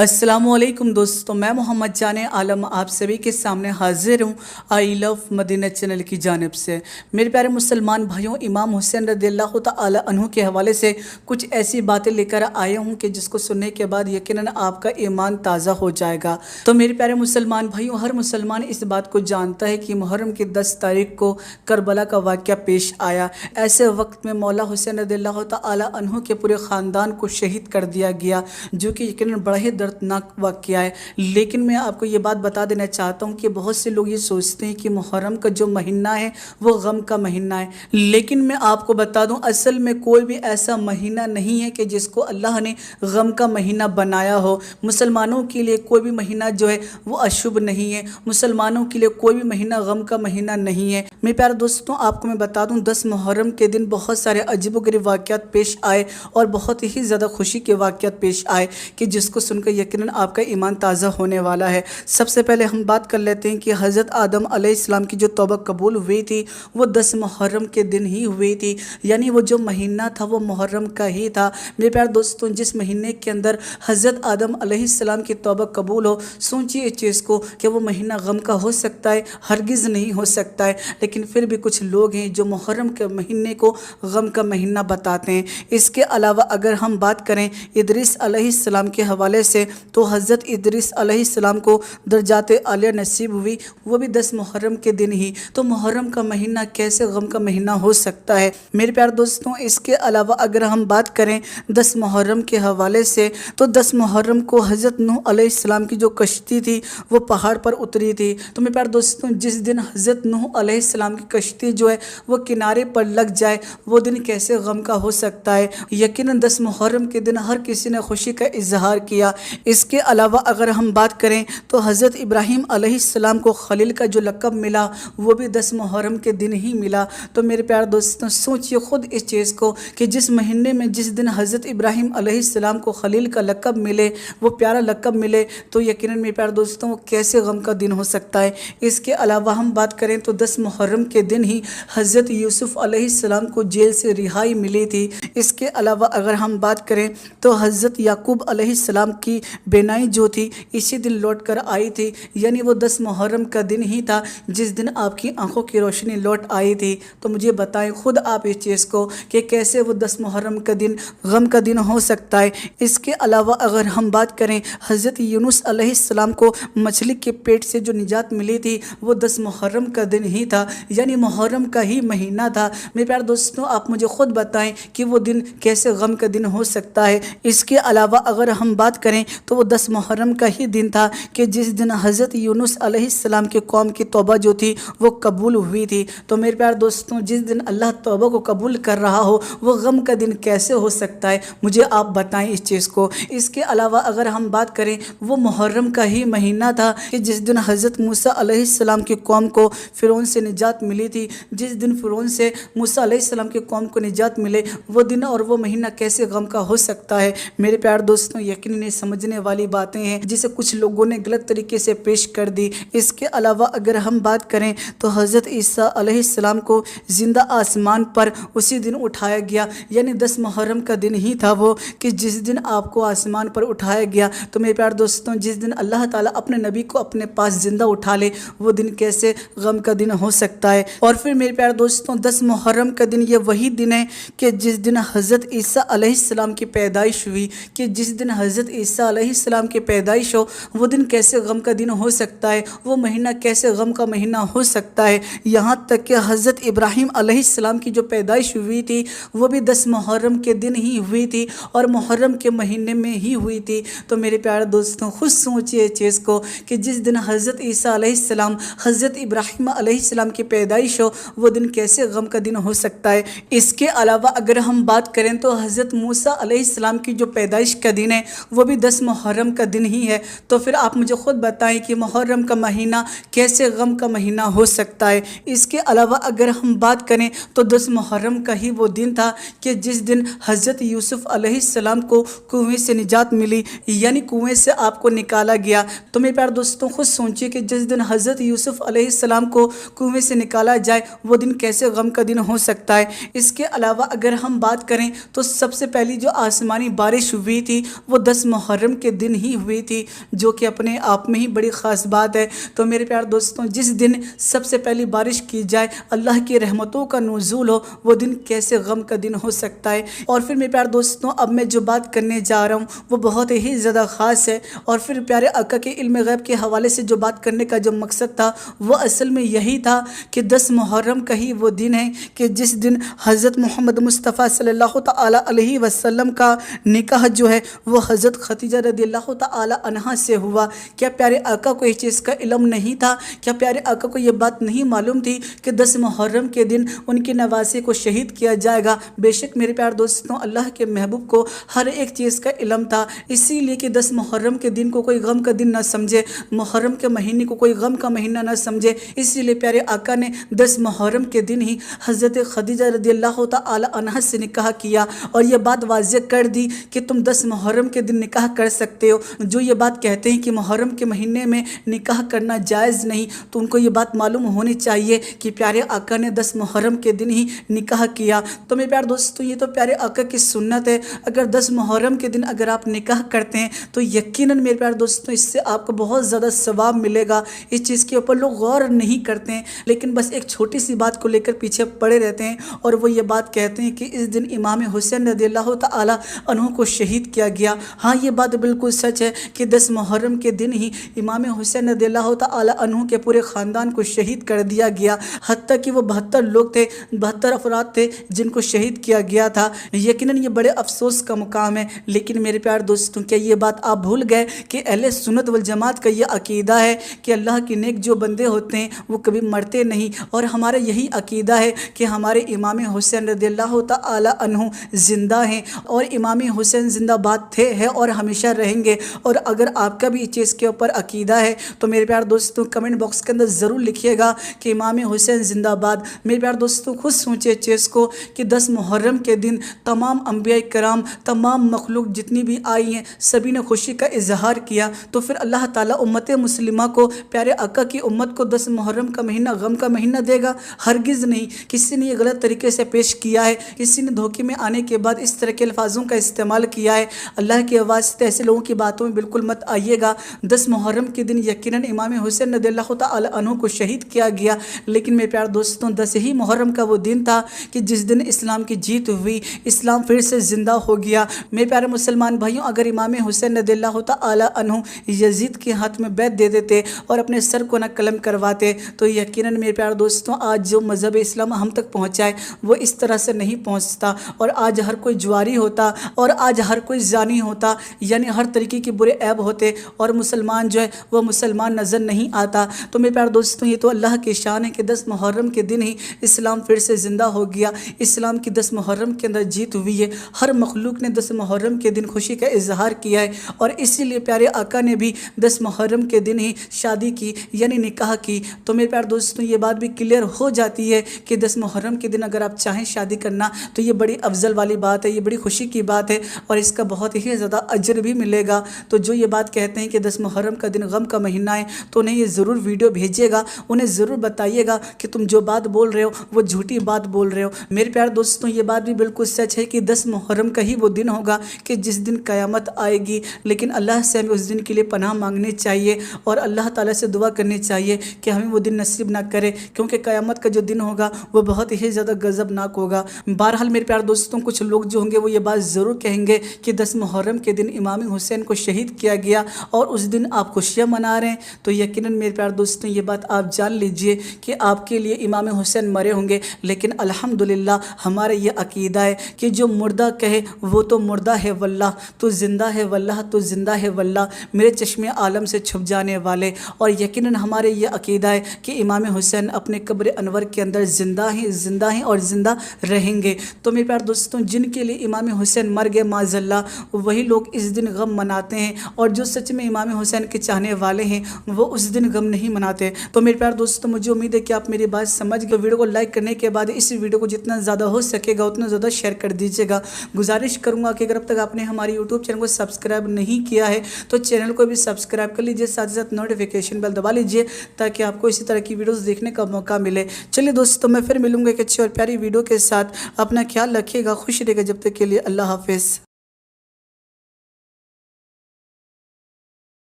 अस्सलामुअलैकुम दोस्तों, मैं मोहम्मद जाने आलम आप सभी के सामने हाजिर हूँ आई लव मदीना चैनल की जानिब से। मेरे प्यारे मुसलमान भाइयों, इमाम हुसैन रज़ियल्लाहु तआला अन्हु के हवाले से कुछ ऐसी बातें लेकर आया हूँ कि जिसको सुनने के बाद यकीनन आपका ईमान ताज़ा हो जाएगा। तो मेरे प्यारे मुसलमान भाइयों, हर मुसलमान इस बात को जानता है कि मुहर्रम की 10 तारीख को करबला का वाक़या पेश आया। ऐसे वक्त में मौला हुसैन रज़ियल्लाहु तआला अन्हु के पूरे ख़ानदान को शहीद कर दिया गया, जो कि यकीनन बड़ा ही दर्दनाक वाक़या है। लेकिन मैं आपको ये बात बता देना चाहता हूँ कि बहुत से लोग ये सोचते हैं कि मुहर्रम का जो महीना है वो गम का महीना है, लेकिन मैं आपको बता दूँ असल में कोई भी ऐसा महीना नहीं है कि जिसको अल्लाह ने गम का महीना बनाया हो। मुसलमानों के लिए कोई भी महीना जो है वो अशुभ नहीं है, मुसलमानों के लिए कोई भी महीना गम का महीना नहीं है। मेरे प्यारे दोस्तों, आपको मैं बता दूँ 10 मुहर्रम के दिन बहुत सारे अजीबोगरीब वाक़यात पेश आए और बहुत ही ज़्यादा खुशी के वाक़यात पेश आए कि जिसको सुनकर यकीनन आपका ईमान ताज़ा होने वाला है। सबसे पहले हम बात कर लेते हैं कि हज़रत आदम अलैहिस्सलाम की जो तौबा कबूल हुई थी वो 10 मुहर्रम के दिन ही हुई थी, यानी वो जो महीना था वो मुहर्रम का ही था। मेरे प्यारे दोस्तों, जिस महीने के अंदर हज़रत आदम अलैहिस्सलाम की तौबा कबूल हो, सोचिए इस चीज़ को कि वो महीना गम का हो सकता है, हरगिज़ नहीं हो सकता है। लेकिन फिर भी कुछ लोग हैं जो मुहर्रम के महीने को गम का महीना बताते हैं। इसके अलावा अगर हम बात करें इदरीस अलैहिस्सलाम के हवाले से, तो हज़रत इदरीस अलैहिस्सलाम को दर्जात आलिया नसीब हुई, वो भी 10 मुहर्रम के दिन ही। तो मुहर्रम का महीना कैसे गम का महीना हो सकता है मेरे प्यारे दोस्तों। इसके अलावा अगर हम बात करें 10 मुहर्रम के हवाले से, तो 10 मुहर्रम को हज़रत नूह अलैहिस्सलाम की जो कश्ती थी वो पहाड़ पर उतरी थी। तो मेरे प्यारे दोस्तों, जिस दिन हज़रत नूह अलैहिस्सलाम की कश्ती जो है वो किनारे पर लग जाए, वो दिन कैसे गम का हो सकता है। यकीनन 10 मुहर्रम के दिन हर किसी ने खुशी का इजहार किया। इसके अलावा अगर हम बात करें तो हज़रत इब्राहीम अलैहिस्सलाम को खलील का जो लक़ब मिला वो भी 10 मुहर्रम के दिन ही मिला। तो मेरे प्यारे दोस्तों, सोचिए खुद इस चीज़ को कि जिस महीने में जिस दिन हज़रत इब्राहीम अलैहिस्सलाम को खलील का लक़ब मिले, वो प्यारा लक़ब मिले, तो यकीनन मेरे प्यारे दोस्तों कैसे गम का दिन हो सकता है। इसके अलावा हम बात करें तो 10 मुहर्रम के दिन ही हज़रत यूसुफ़ अलैहिस्सलाम को जेल से रिहाई मिली थी। इसके अलावा अगर हम बात करें तो हज़रत याकूब अलैहिस्सलाम की बेनाई जो थी इसी दिन लौट कर आई थी, यानी वो 10 मुहर्रम का दिन ही था जिस दिन आपकी आंखों की रोशनी लौट आई थी। तो मुझे बताएं खुद आप इस चीज़ को कि कैसे वो 10 मुहर्रम का दिन गम का दिन हो सकता है। इसके अलावा अगर हम बात करें हज़रत यूनुस अलैहिस्सलाम को मछली के पेट से जो निजात मिली थी वो 10 मुहर्रम का दिन ही था, यानी मुहर्रम का ही महीना था। मेरे प्यारे दोस्तों, आप मुझे खुद बताएं कि वो दिन कैसे गम का दिन हो सकता है। इसके अलावा अगर हम बात करें तो वो 10 मुहर्रम का ही दिन था कि जिस दिन हज़रत यूनुस अलैहिस्सलाम के कौम की तौबा जो थी वो कबूल हुई थी। तो मेरे प्यारे दोस्तों, जिस दिन अल्लाह तौबा को कबूल कर रहा हो वो गम का दिन कैसे हो सकता है, मुझे आप बताएं इस चीज़ को। इसके अलावा अगर हम बात करें वो मुहर्रम का ही महीना था कि जिस दिन हज़रत मूसा अलैहिस्सलाम की कौम को फ़िरौन से निजात मिली थी। जिस दिन फ़िरौन से मूसा अलैहिस्सलाम की कौम को निजात मिले, वो दिन और वो महीना कैसे गम का हो सकता है। मेरे प्यारे दोस्तों, यकीनन समझने वाली बातें हैं जिसे कुछ लोगों ने गलत तरीके से पेश कर दी। इसके अलावा अगर हम बात करें तो हज़रत ईसा अलैहिस्सलाम को ज़िंदा आसमान पर उसी दिन उठाया गया, यानी 10 मुहर्रम का दिन ही था वो कि जिस दिन आपको आसमान पर उठाया गया। तो मेरे प्यारे दोस्तों, जिस दिन अल्लाह ताला अपने नबी को अपने पास ज़िंदा उठा ले, वो दिन कैसे गम का दिन हो सकता है। और फिर मेरे प्यारे दोस्तों, 10 मुहर्रम का दिन ये वही दिन है कि जिस दिन हज़रत ईसा अलैहिस्सलाम की पैदाइश हुई, कि जिस दिन हज़रत ईसा अलैहिस्सलाम की पैदाइश हो वो दिन कैसे गम का दिन हो सकता है, वो महीना कैसे गम का महीना हो सकता है। यहाँ तक कि हज़रत इब्राहीम अलैहिस्सलाम की जो पैदाइश हुई थी वो भी 10 मुहर्रम के दिन ही हुई थी और मुहर्रम के महीने में ही हुई थी। तो मेरे प्यारे दोस्तों, खुद सोचिए इस चीज़ को कि जिस दिन हज़रत ईसा अलैहिस्सलाम हज़रत इब्राहीम अलैहिस्सलाम की पैदाइश हो वो दिन कैसे गम का दिन हो सकता है। इसके अलावा अगर हम बात करें तो हज़रत मूसा अलैहिस्सलाम की जो पैदाइश का दिन है वो भी 10 मुहर्रम का दिन ही है। तो फिर आप मुझे खुद बताएं कि मुहर्रम का महीना कैसे गम का महीना हो सकता है। इसके अलावा अगर हम बात करें तो 10 मुहर्रम का ही वो दिन था कि जिस दिन हज़रत यूसुफ़ अलैहिस्सलाम को कुएं से निजात मिली, यानी कुएं से आपको निकाला गया। तो मेरे प्यारे दोस्तों, खुद सोचिए कि जिस दिन हज़रत यूसुफ़ अलैहिस्सलाम को कुएं से निकाला जाए वो दिन कैसे गम का दिन हो सकता है। इसके अलावा अगर हम बात करें तो सबसे पहली जो आसमानी बारिश हुई थी वो 10 मुहर्रम محرم کے دن ہی ہوئی تھی، جو کہ اپنے آپ میں ہی بڑی خاص بات ہے۔ تو میرے پیارے دوستوں، جس دن سب سے پہلی بارش کی جائے، اللہ کی رحمتوں کا نزول ہو، وہ دن کیسے غم کا دن ہو سکتا ہے۔ اور پھر میرے پیارے دوستوں، اب میں جو بات کرنے جا رہا ہوں وہ بہت ہی زیادہ خاص ہے، اور پھر پیارے آقا کے علم غیب کے حوالے سے جو بات کرنے کا جو مقصد تھا وہ اصل میں یہی تھا کہ 10 محرم کا ہی وہ دن ہے کہ جس دن حضرت محمد مصطفیٰ صلی اللہ تعالی علیہ وسلم کا نکاح جو ہے وہ حضرت خدیجہ رضی اللہ تعالی عنہا سے ہوا۔ کیا پیارے آقا کو یہ چیز کا علم نہیں تھا؟ کیا پیارے آقا کو یہ بات نہیں معلوم تھی کہ 10 محرم کے دن ان کی نواسے کو شہید کیا جائے گا؟ بے شک میرے پیارے دوستوں، اللہ کے محبوب کو ہر ایک چیز کا علم تھا، اسی لیے کہ 10 محرم کے دن کو کوئی غم کا دن نہ سمجھے، محرم کے مہینے کو کوئی غم کا مہینہ نہ سمجھے، اسی لیے پیارے آقا نے 10 محرم کے دن ہی حضرت خدیجہ رضی اللہ تعالی عنہا سے نکاح کیا، اور یہ بات واضح کر دی کہ تم 10 محرم کے دن نکاح کر سکتے ہو۔ جو یہ بات کہتے ہیں کہ محرم کے مہینے میں نکاح کرنا جائز نہیں، تو ان کو یہ بات معلوم ہونی چاہیے کہ پیارے آقا نے 10 محرم کے دن ہی نکاح کیا۔ تو میرے پیارے دوستوں، یہ تو پیارے آقا کی سنت ہے، اگر 10 محرم کے دن اگر آپ نکاح کرتے ہیں تو یقیناً میرے پیارے دوستوں اس سے آپ کو بہت زیادہ ثواب ملے گا۔ اس چیز کے اوپر لوگ غور نہیں کرتے ہیں، لیکن بس ایک چھوٹی سی بات کو لے کر پیچھے پڑے رہتے ہیں، اور وہ یہ بات کہتے ہیں کہ اس دن امام حسین رضی اللہ تعالی عنہ کو شہید کیا گیا۔ ہاں، یہ بات بالکل سچ ہے کہ 10 محرم کے دن ہی امام حسین رضی اللہ تعالی عنہ کے پورے خاندان کو شہید کر دیا گیا، حتیٰ کہ وہ 72 لوگ تھے، 72 افراد تھے جن کو شہید کیا گیا تھا۔ یقیناً یہ بڑے افسوس کا مقام ہے، لیکن میرے پیارے دوستوں، کیا یہ بات آپ بھول گئے کہ اہل سنت والجماعت کا یہ عقیدہ ہے کہ اللہ کے نیک جو بندے ہوتے ہیں وہ کبھی مرتے نہیں، اور ہمارا یہی عقیدہ ہے کہ ہمارے امام حسین رضی اللہ تعالی عنہ زندہ ہیں، اور امام حسین زندہ باد تھے، ہیں اور ہمیشہ رہیں گے۔ اور اگر آپ کا بھی اس چیز کے اوپر عقیدہ ہے تو میرے پیارے دوستوں کمنٹ باکس کے اندر ضرور لکھیے گا کہ امام حسین زندہ باد۔ میرے پیارے دوستوں، خود سوچے چیز کو کہ 10 محرم کے دن تمام انبیاء کرام، تمام مخلوق جتنی بھی آئی ہیں، سبھی نے خوشی کا اظہار کیا، تو پھر اللہ تعالیٰ امت مسلمہ کو، پیارے آقا کی امت کو 10 محرم کا مہینہ غم کا مہینہ دے گا؟ ہرگز نہیں۔ کسی نے یہ غلط طریقے سے پیش کیا ہے، کسی نے دھوکے میں آنے کے بعد اس طرح کے الفاظوں کا استعمال کیا ہے۔ اللہ کے واسطے ایسے لوگوں کی باتوں میں بالکل مت آئیے گا۔ 10 محرم کے دن یقیناً امام حسین رضی اللہ تعالی عنہ کو شہید کیا گیا، لیکن میرے پیارے دوستوں 10 ہی محرم کا وہ دن تھا کہ جس دن اسلام کی جیت ہوئی، اسلام پھر سے زندہ ہو گیا۔ میرے پیارے مسلمان بھائیوں، اگر امام حسین رضی اللہ تعالی عنہ یزید کے ہاتھ میں بیعت دے دیتے اور اپنے سر کو نہ قلم کرواتے تو یقیناً میرے پیارے دوستوں آج جو مذہب اسلام ہم تک پہنچا ہے وہ اس طرح سے نہیں پہنچتا، اور آج ہر کوئی جواری ہوتا، اور آج ہر کوئی زانی ہوتا، یعنی ہر طریقے کے برے عیب ہوتے، اور مسلمان جو ہے وہ مسلمان نظر نہیں آتا۔ تو میرے پیارے دوستوں یہ تو اللہ کی شان ہے کہ 10 محرم کے دن ہی اسلام پھر سے زندہ ہو گیا، اسلام کی 10 محرم کے اندر جیت ہوئی ہے، ہر مخلوق نے 10 محرم کے دن خوشی کا اظہار کیا ہے، اور اسی لیے پیارے آقا نے بھی 10 محرم کے دن ہی شادی کی، یعنی نکاح کی۔ تو میرے پیارے دوستوں یہ بات بھی کلیئر ہو جاتی ہے کہ 10 محرم کے دن اگر آپ چاہیں شادی کرنا تو یہ بڑی افضل والی بات ہے، یہ بڑی خوشی کی بات ہے، اور اس کا بہت ہی زیادہ اجر بھی ملے گا۔ تو جو یہ بات کہتے ہیں کہ 10 محرم کا دن غم کا مہینہ ہے، تو انہیں یہ ضرور ویڈیو بھیجیے گا، انہیں ضرور بتائیے گا کہ تم جو بات بول رہے ہو وہ جھوٹی بات بول رہے ہو۔ میرے پیارے دوستوں یہ بات بھی بالکل سچ ہے کہ 10 محرم کا ہی وہ دن ہوگا کہ جس دن قیامت آئے گی، لیکن اللہ سے ہمیں اس دن کے لیے پناہ مانگنی چاہیے، اور اللہ تعالیٰ سے دعا کرنی چاہیے کہ ہمیں وہ دن نصیب نہ کرے، کیونکہ قیامت کا جو دن ہوگا وہ بہت ہی زیادہ غضبناک ہوگا۔ بہرحال میرے پیارے دوستوں کچھ لوگ جو ہوں گے وہ یہ بات ضرور کہیں گے کہ 10 محرم کے دن امام حسین کو شہید کیا گیا اور اس دن آپ خوشیاں منا رہے ہیں، تو یقیناً میرے پیارے دوستوں یہ بات آپ جان لیجئے کہ آپ کے لیے امام حسین مرے ہوں گے، لیکن الحمدللہ ہمارا یہ عقیدہ ہے کہ جو مردہ کہے وہ تو مردہ ہے واللہ، تو زندہ ہے واللہ، تو زندہ ہے واللہ، میرے چشم عالم سے چھپ جانے والے۔ اور یقیناً ہمارے یہ عقیدہ ہے کہ امام حسین اپنے قبر انور کے اندر زندہ ہیں اور زندہ رہیں گے۔ تو میرے پیارے دوستوں جن کے لیے امام حسین مر گئے معاذ اللہ، وہی لوگ اس دن غم مناتے ہیں، اور جو سچ میں امام حسین کے چاہنے والے ہیں وہ اس دن غم نہیں مناتے۔ تو میرے پیارے دوستوں مجھے امید ہے کہ آپ میری بات سمجھ گئے۔ ویڈیو کو لائک کرنے کے بعد اس ویڈیو کو جتنا زیادہ ہو سکے گا اتنا زیادہ شیئر کر دیجیے گا۔ گزارش کروں گا کہ اگر اب تک آپ نے ہماری یوٹیوب چینل کو سبسکرائب نہیں کیا ہے تو چینل کو بھی سبسکرائب کر لیجیے، ساتھ ہی ساتھ نوٹیفیکیشن بیل دبا لیجیے تاکہ آپ کو اسی طرح کی ویڈیوز دیکھنے کا موقع ملے۔ چلیے دوستوں میں پھر ملوں گا ایک اچھی اور پیاری ویڈیو کے ساتھ، اپنا خیال رکھیے گا، خوش رہے گا، جب تک کے لیے اللہ حافظ۔